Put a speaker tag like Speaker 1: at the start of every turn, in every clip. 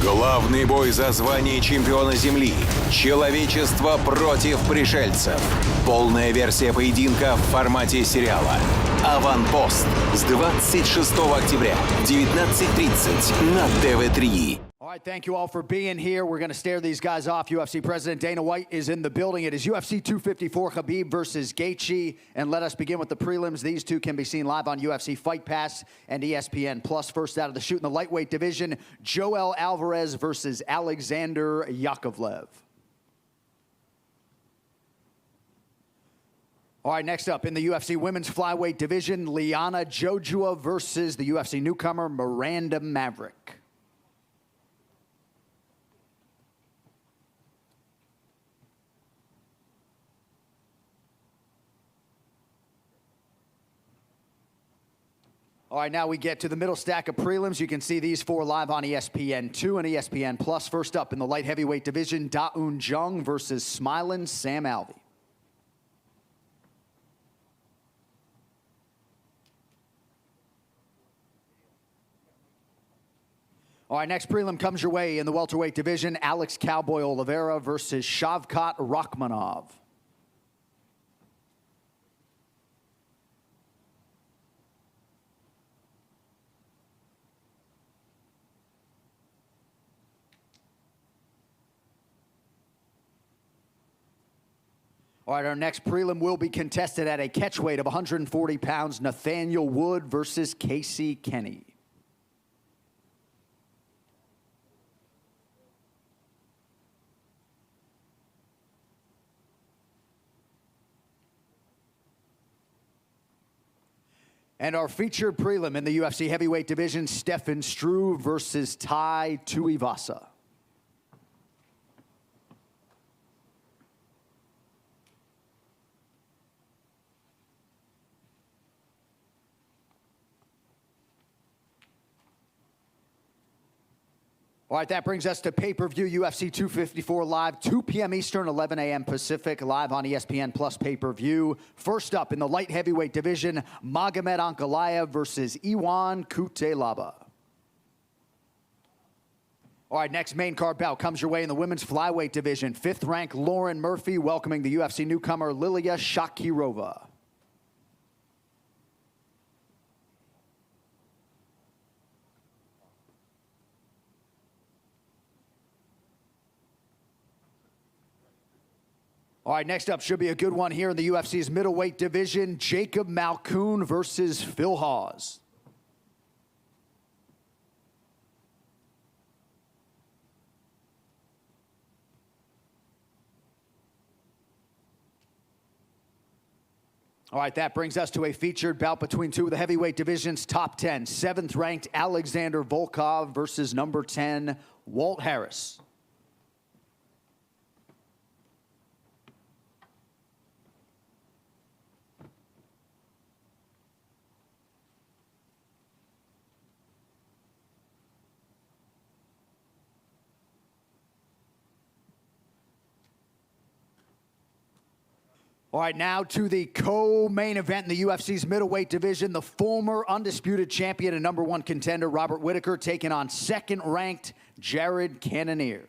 Speaker 1: Главный бой за звание чемпиона Земли. Человечество против пришельцев. Полная версия поединка в формате сериала. «Аванпост» с 26 октября в 19:30 на ТВ3.
Speaker 2: All right, thank you all for being here. We're going to stare these guys off. UFC President Dana White is in the building. It is UFC 254, Habib versus Gedji. And let us begin with the prelims. These two can be seen live on UFC Fight Pass and ESPN+. First out of the shoot in the lightweight division, Joel Alvarez versus Alexander Yakovlev. All right, next up in the UFC women's flyweight division, Liana Jojua versus the UFC newcomer Miranda Maverick. All right, now we get to the middle stack of prelims. You can see these four live on ESPN2 and ESPN+. First up in the light heavyweight division, Da-Un Jung versus Smilin' Sam Alvey. All right, next prelim comes your way in the welterweight division, Alex Cowboy Oliveira versus Shavkat Rakhmonov. All right, our next prelim will be contested at a catchweight of 140 pounds, Nathaniel Wood versus Casey Kenny. And our featured prelim in the UFC heavyweight division, Stefan Struve versus Tai Tuivasa. All right, that brings us to pay-per-view UFC 254 live, 2 p.m. Eastern, 11 a.m. Pacific, live on ESPN Plus pay-per-view. First up in the light heavyweight division, Magomed Ankalaev versus Iwan Kutelaba. All right, next main card bout comes your way in the women's flyweight division. 5th ranked Lauren Murphy welcoming the UFC newcomer Lilia Shakirova. All right, next up should be a good one here in the UFC's middleweight division, Jacob Malkoun versus Phil Hawes. All right, that brings us to a featured bout between two of the heavyweight division's top 10. 7th ranked Alexander Volkov versus number 10, Walt Harris. All right, now to the co-main event in the UFC's middleweight division. The former undisputed champion and number 1 contender, Robert Whittaker, taking on 2nd-ranked Jared Cannonier.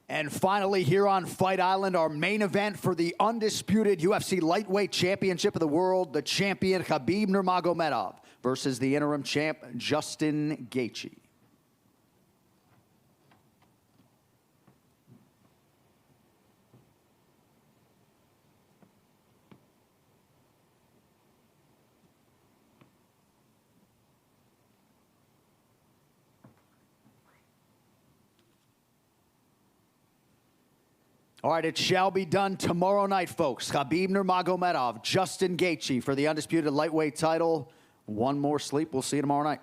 Speaker 2: And finally, here on Fight Island, our main event for the undisputed UFC lightweight championship of the world, the champion Habib Nurmagomedov versus the interim champ Justin Gaethje. All right, it shall be done tomorrow night, folks. Habib Nurmagomedov, Justin Gaethje for the undisputed lightweight title. One more sleep. We'll see you tomorrow night.